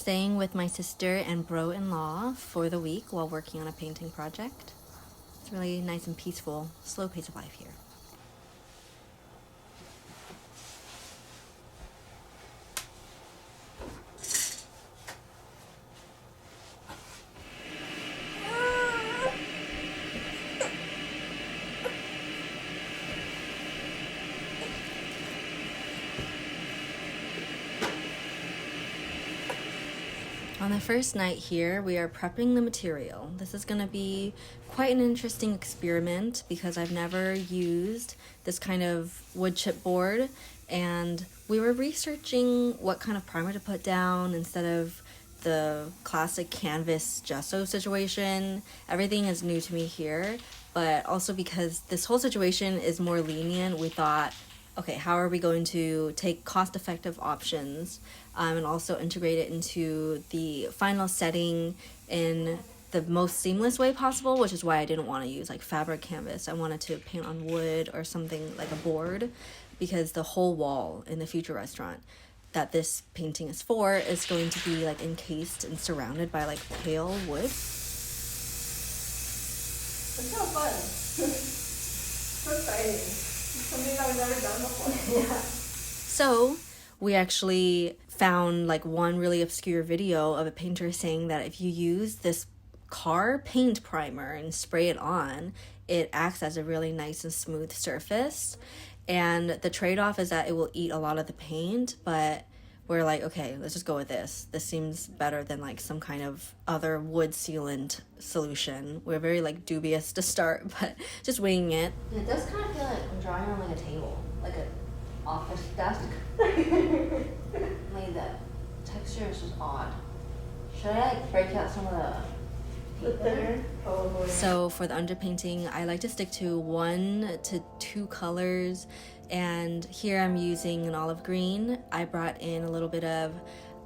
staying with my sister and bro-in-law for the week while working on a painting project. It's really nice and peaceful, slow pace of life here. On the first night here, we are prepping the material. This is going to be quite an interesting experiment because I've never used this kind of wood chipboard, and we were researching what kind of primer to put down instead of the classic canvas gesso situation. Everything is new to me here, but also because this whole situation is more lenient, we thought, okay, how are we going to take cost-effective options and also integrate it into the final setting in the most seamless way possible, which is why I didn't want to use like fabric canvas. I wanted to paint on wood or something like a board, because the whole wall in the future restaurant that this painting is for is going to be like encased and surrounded by like pale wood. It's so fun. So exciting. Something that we've never done before. Yeah. So we actually found like one really obscure video of a painter saying that if you use this car paint primer and spray it on, it acts as a really nice and smooth surface. And the trade-off is that it will eat a lot of the paint, but we're like, okay, let's just go with this. This seems better than like some kind of other wood sealant solution. We're very like dubious to start, but just winging it. It does kind of feel like I'm drawing on like a table, like an office desk. Like the texture is just odd. Should I like break out some of the thinner? Probably. So for the underpainting, I like to stick to 1 to 2 colors, and here I'm using an olive green. I brought in a little bit of,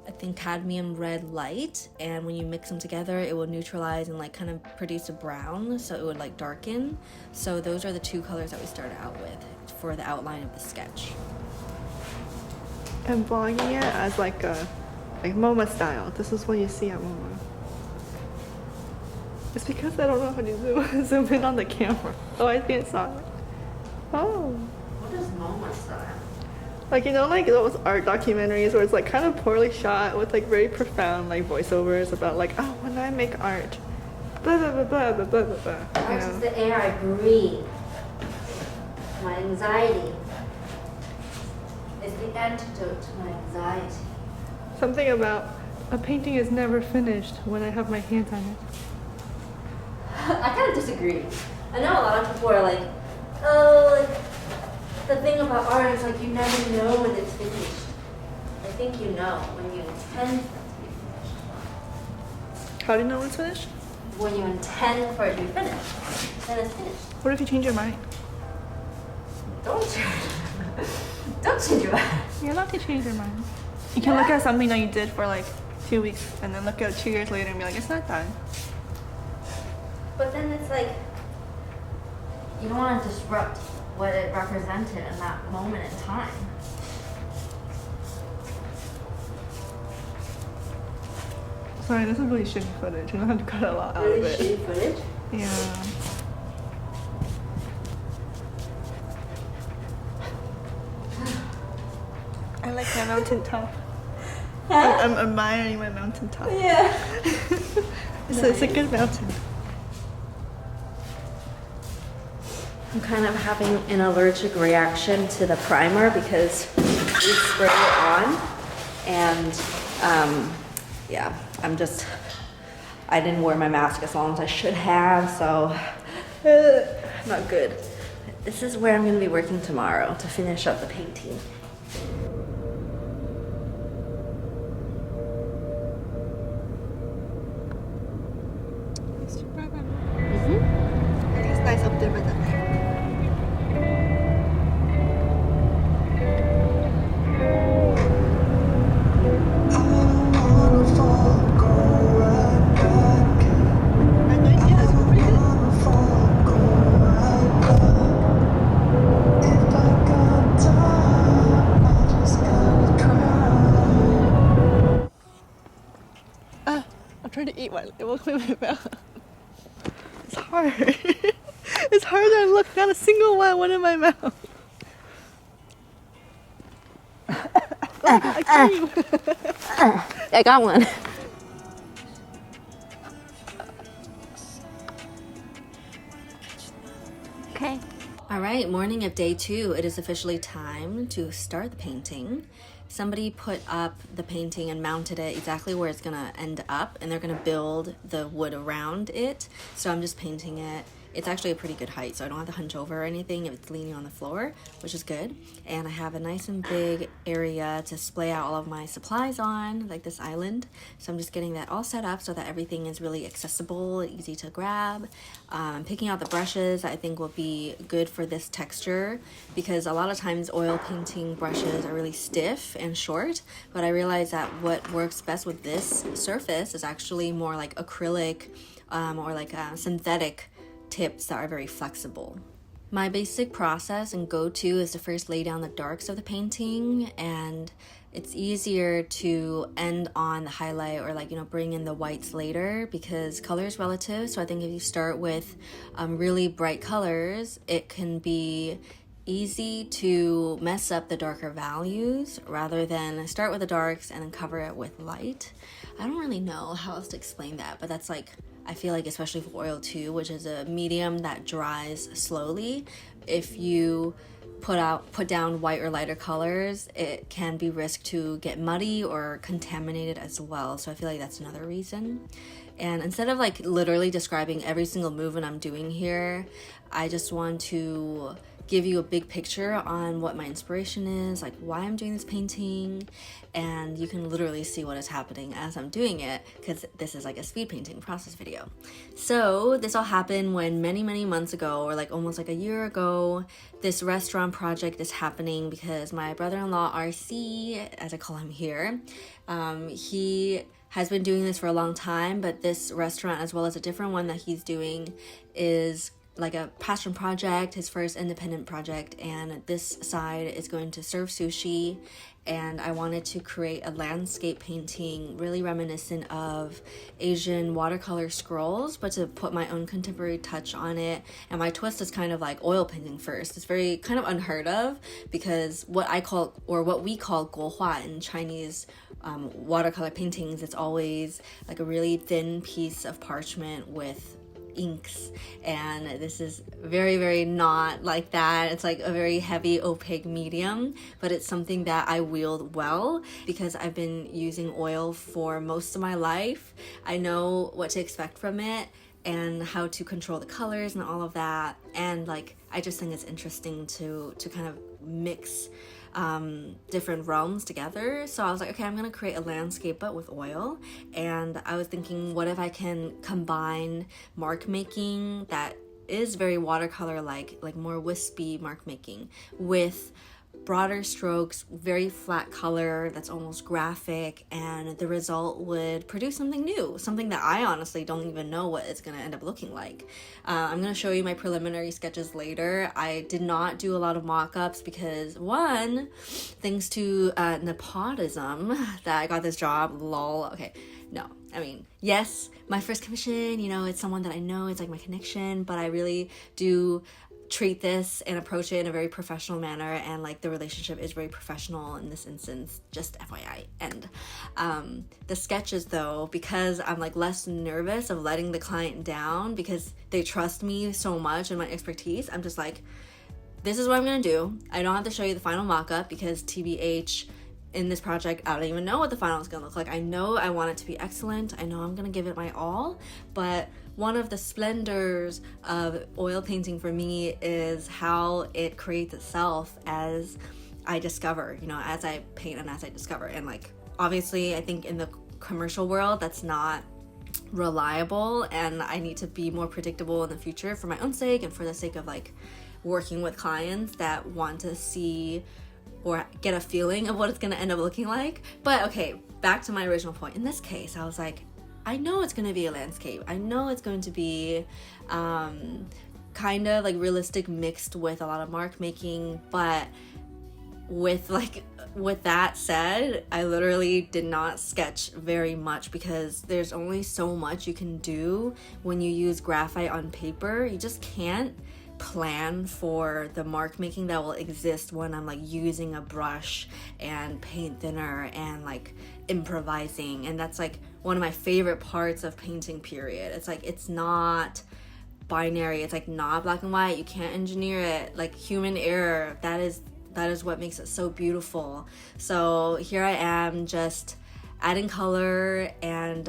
I think, cadmium red light, and when you mix them together, it will neutralize and like kind of produce a brown, so it would like darken. So those are the 2 colors that we started out with for the outline of the sketch. I'm vlogging it as like MoMA style. This is what you see at MoMA. It's because I don't know how to zoom in on the camera. Oh, I think it's on. Oh. What is MoMA style? Like, you know, like those art documentaries where it's like kind of poorly shot with like very profound like voiceovers about like, oh, when I make art, blah blah blah blah blah blah blah blah. Art is the air I breathe. My anxiety is the antidote to my anxiety. Something about a painting is never finished when I have my hands on it. I kind of disagree. I know a lot of people are like, oh, like, the thing about art is like you never know when it's finished. I think you know when you intend for it to be finished. How do you know when it's finished? When you intend for it to be finished, then it's finished. What if you change your mind? Don't change your mind. You're allowed to change your mind. You can look at something that you did for like 2 weeks and then look at it 2 years later and be like, it's not done. But then it's like, you don't want to disrupt what it represented in that moment in time. Sorry, this is really shitty footage. You don't have to cut a lot out of it. Really shitty footage? Yeah. I like my mountaintop. Huh? I'm admiring my mountaintop. Yeah. It's a good mountain. I'm kind of having an allergic reaction to the primer because we sprayed it on, and yeah, I didn't wear my mask as long as I should have, so not good. This is where I'm going to be working tomorrow to finish up the painting. It's nice up there with the If I got time It will clean my mouth. It's hard. It's hard to look. Not a single one in my mouth. I got one. Okay. All right, morning of day 2. It is officially time to start the painting. Somebody put up the painting and mounted it exactly where it's gonna end up, and they're gonna build the wood around it. So I'm just painting it. It's actually a pretty good height, so I don't have to hunch over or anything if it's leaning on the floor, which is good. And I have a nice and big area to splay out all of my supplies on, like this island. So I'm just getting that all set up so that everything is really accessible, easy to grab. Picking out the brushes I think will be good for this texture, because a lot of times oil painting brushes are really stiff and short, but I realized that what works best with this surface is actually more like acrylic or like synthetic tips that are very flexible. My basic process and go-to is to first lay down the darks of the painting, and it's easier to end on the highlight or bring in the whites later because color is relative. So I think if you start with really bright colors, it can be easy to mess up the darker values rather than start with the darks and then cover it with light. I don't really know how else to explain that, but that's I feel like especially for oil too, which is a medium that dries slowly, if you put down white or lighter colors, it can be risk to get muddy or contaminated as well. So I feel like that's another reason. And instead of literally describing every single movement I'm doing here, I just want to give you a big picture on what my inspiration is, why I'm doing this painting, and you can literally see what is happening as I'm doing it, because this is a speed painting process video. So this all happened when many months ago, or almost a year ago, this restaurant project is happening because my brother-in-law RC, as I call him here, he has been doing this for a long time, but this restaurant, as well as a different one that he's doing, is a passion project, his first independent project, and this side is going to serve sushi. And I wanted to create a landscape painting really reminiscent of Asian watercolor scrolls, but to put my own contemporary touch on it. And my twist is kind of oil painting first. It's very kind of unheard of, because what we call 国画 in Chinese watercolor paintings, it's always a really thin piece of parchment with inks, and this is very not like that. It's a very heavy opaque medium, but it's something that I wield well because I've been using oil for most of my life. I know what to expect from it and how to control the colors and all of that, and I just think it's interesting to kind of mix different realms together. So I was okay, I'm gonna create a landscape but with oil. And I was thinking, what if I can combine mark making that is very watercolor like more wispy mark making with broader strokes, very flat color that's almost graphic, and the result would produce something new, something that I honestly don't even know what it's going to end up looking like. I'm going to show you my preliminary sketches later. I did not do a lot of mock-ups because, one, thanks to nepotism, that I got this job, lol. Okay, no, I mean, yes, my first commission, it's someone that I know, it's my connection, but I really do treat this and approach it in a very professional manner, and the relationship is very professional in this instance, just FYI. And the sketches though, because I'm less nervous of letting the client down because they trust me so much and my expertise, I'm just this is what I'm gonna do. I don't have to show you the final mock-up because TBH, in this project, I don't even know what the final is gonna look like. I know I want it to be excellent. I know I'm gonna give it my all, but one of the splendors of oil painting for me is how it creates itself as I discover, as I paint and as I discover. And obviously I think in the commercial world that's not reliable, and I need to be more predictable in the future for my own sake and for the sake of working with clients that want to see or get a feeling of what it's gonna end up looking like. But okay, back to my original point. In this case, I was I know it's going to be a landscape. I know it's going to be kind of realistic mixed with a lot of mark making, but with that said, I literally did not sketch very much because there's only so much you can do when you use graphite on paper. You just can't plan for the mark making that will exist when I'm like using a brush and paint thinner and like improvising. And that's like one of my favorite parts of painting, period. It's like, it's not binary, it's like not black and white. You can't engineer it, like human error. That is what makes it so beautiful. So here I am, just adding color and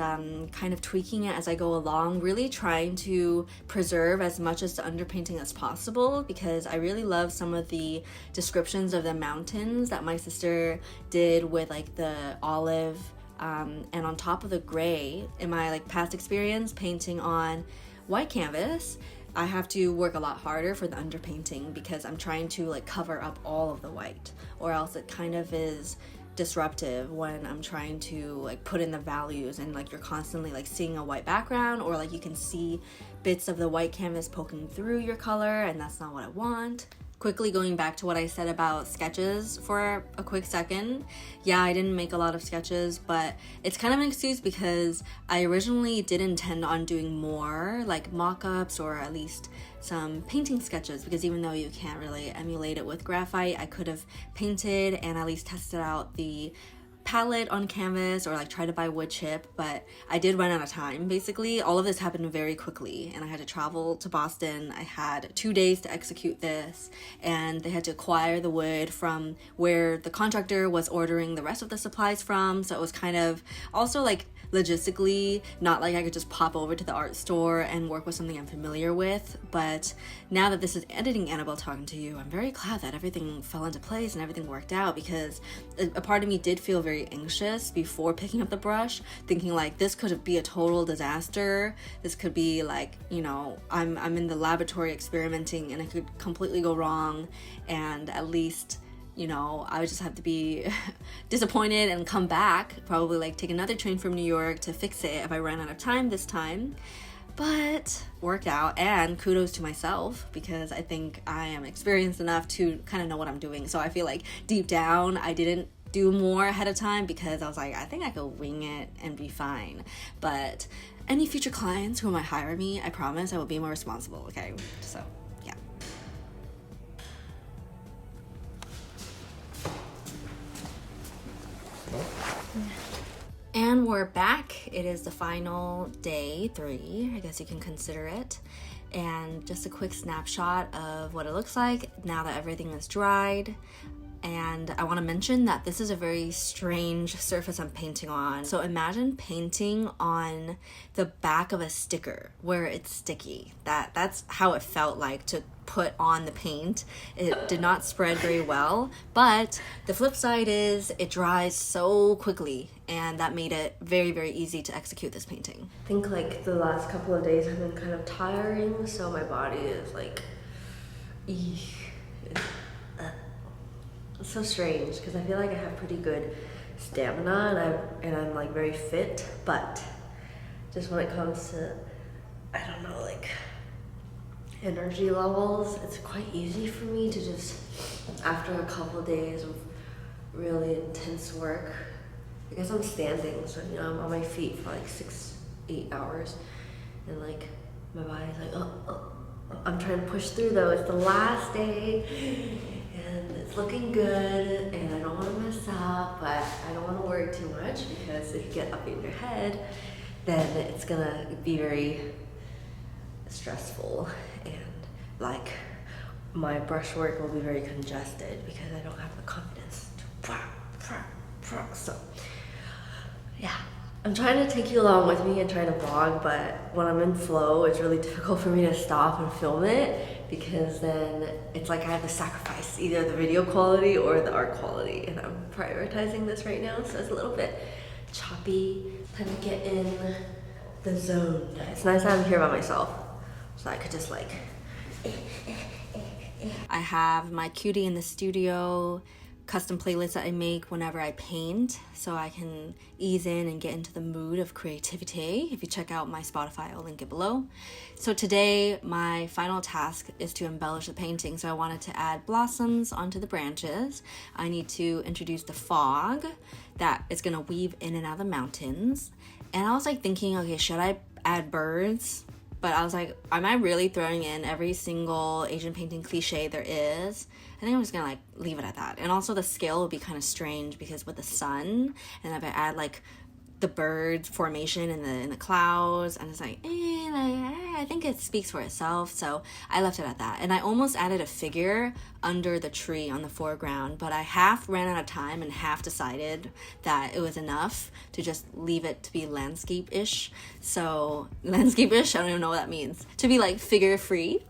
kind of tweaking it as I go along, really trying to preserve as much as the underpainting as possible, because I really love some of the descriptions of the mountains that my sister did with like the olive and on top of the gray. In my like past experience painting on white canvas, I have to work a lot harder for the underpainting because I'm trying to like cover up all of the white, or else it kind of is disruptive when I'm trying to like put in the values and like you're constantly like seeing a white background, or like you can see bits of the white canvas poking through your color, and that's not what I want. Quickly going back to what I said about sketches for a quick second. Yeah, I didn't make a lot of sketches, but it's kind of an excuse because I originally did intend on doing more like mock-ups or at least some painting sketches, because even though you can't really emulate it with graphite, I could have painted and at least tested out the palette on canvas or like try to buy wood chip, but I did run out of time. Basically, all of this happened very quickly and I had to travel to Boston. I had 2 days to execute this, and they had to acquire the wood from where the contractor was ordering the rest of the supplies from. So it was kind of also like logistically not like I could just pop over to the art store and work with something I'm familiar with. But now that this is editing Annabelle talking to you, I'm very glad that everything fell into place and everything worked out, because a part of me did feel very anxious before picking up the brush, thinking like this could be a total disaster. This could be like, you know, I'm in the laboratory experimenting and it could completely go wrong, and at least, you know, I would just have to be disappointed and come back, probably like take another train from New York to fix it if I ran out of time this time. But worked out, and kudos to myself because I think I am experienced enough to kind of know what I'm doing. So I feel like deep down I didn't do more ahead of time because I was like, I think I could wing it and be fine. But any future clients who might hire me, I promise I will be more responsible, okay? So yeah. And we're back. It is the final day 3, I guess you can consider it. And just a quick snapshot of what it looks like now that everything is dried. And I want to mention that this is a very strange surface I'm painting on. So imagine painting on the back of a sticker where it's sticky. That's how it felt like to put on the paint. It did not spread very well, but the flip side is it dries so quickly, and that made it very, very easy to execute this painting. I think like the last couple of days have been kind of tiring, so my body is like, it's so strange because I feel like I have pretty good stamina and I'm like very fit, but just when it comes to, I don't know, like energy levels, it's quite easy for me to just, after a couple of days of really intense work, I guess I'm standing, so you know I'm on my feet for like 6-8 hours, and like my body's like, oh, I'm trying to push through though. It's the last day and it's looking good and I don't want to mess up, but I don't want to worry too much because if you get up in your head, then it's gonna be very stressful, and like my brushwork will be very congested because I don't have the confidence to so yeah, I'm trying to take you along with me and try to vlog, but when I'm in flow it's really difficult for me to stop and film it because then it's like I have to sacrifice either the video quality or the art quality, and I'm prioritizing this right now, so it's a little bit choppy. Time to get in the zone. It's nice that I'm here by myself, so I could just like I have my cutie in the studio custom playlists that I make whenever I paint so I can ease in and get into the mood of creativity. If you check out my Spotify, I'll link it below. So today my final task is to embellish the painting. So I wanted to add blossoms onto the branches. I need to introduce the fog that is going to weave in and out of the mountains. And I was like thinking, okay, should I add birds? But I was like, am I really throwing in every single Asian painting cliche there is? I think I'm just gonna like leave it at that. And also the scale would be kind of strange because with the sun, and if I add like the bird formation in the clouds, and it's like, I think it speaks for itself. So I left it at that. And I almost added a figure under the tree on the foreground, but I half ran out of time and half decided that it was enough to just leave it to be landscape-ish. So landscape-ish, I don't even know what that means. To be like figure-free.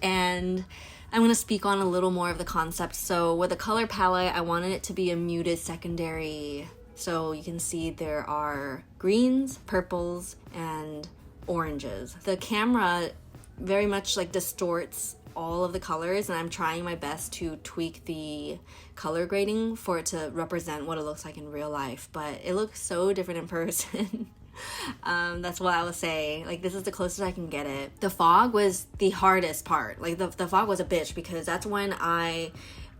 And I'm going to speak on a little more of the concept. So with the color palette, I wanted it to be a muted secondary. So you can see there are greens, purples, and oranges. The camera very much like distorts all of the colors, and I'm trying my best to tweak the color grading for it to represent what it looks like in real life, but it looks so different in person. That's what I would say. Like, this is the closest I can get it. The fog was the hardest part. Like, the fog was a bitch because that's when I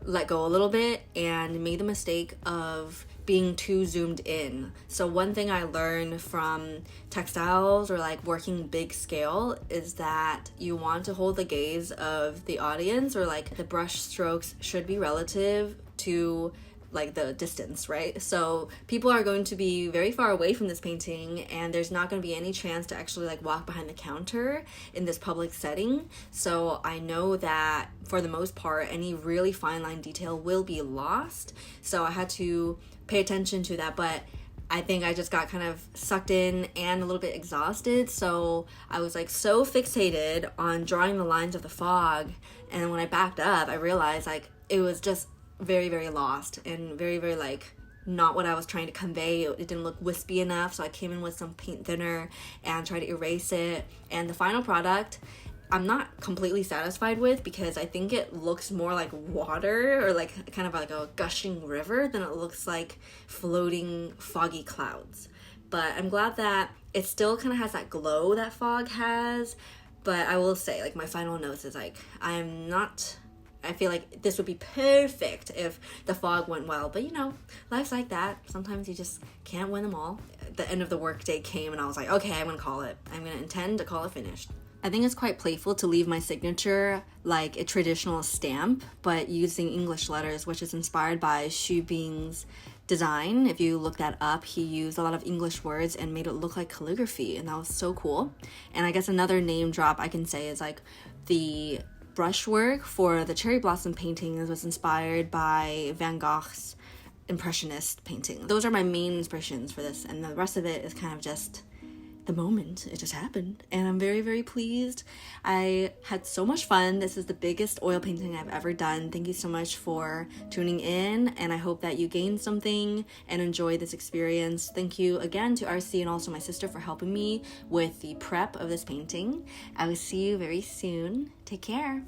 let go a little bit and made the mistake of being too zoomed in. So one thing I learned from textiles or like working big scale is that you want to hold the gaze of the audience, or like the brush strokes should be relative to like the distance, right? So people are going to be very far away from this painting, and there's not going to be any chance to actually like walk behind the counter in this public setting. So I know that for the most part, any really fine line detail will be lost. So I had to pay attention to that, but I think I just got kind of sucked in and a little bit exhausted. So I was like so fixated on drawing the lines of the fog, and when I backed up, I realized like it was just very, very lost and very, very like not what I was trying to convey. It didn't look wispy enough, so I came in with some paint thinner and tried to erase it. And the final product I'm not completely satisfied with, because I think it looks more like water, or like kind of like a gushing river, than it looks like floating foggy clouds. But I'm glad that it still kind of has that glow that fog has. But I will say, like, my final notes is like, I feel like this would be perfect if the fog went well, but you know, life's like that. Sometimes you just can't win them all. The end of the workday came and I was like, okay, I'm gonna call it. I'm gonna intend to call it finished. I think it's quite playful to leave my signature like a traditional stamp, but using English letters, which is inspired by Xu Bing's design. If you look that up, he used a lot of English words and made it look like calligraphy, and that was so cool. And I guess another name drop I can say is like the brushwork for the cherry blossom painting was inspired by Van Gogh's Impressionist painting. Those are my main inspirations for this, and the rest of it is kind of just the moment. It just happened, and I'm very, very pleased. I had so much fun. This is the biggest oil painting I've ever done. Thank you so much for tuning in, and I hope that you gained something and enjoy this experience. Thank you again to RC and also my sister for helping me with the prep of this painting. I will see you very soon. Take care.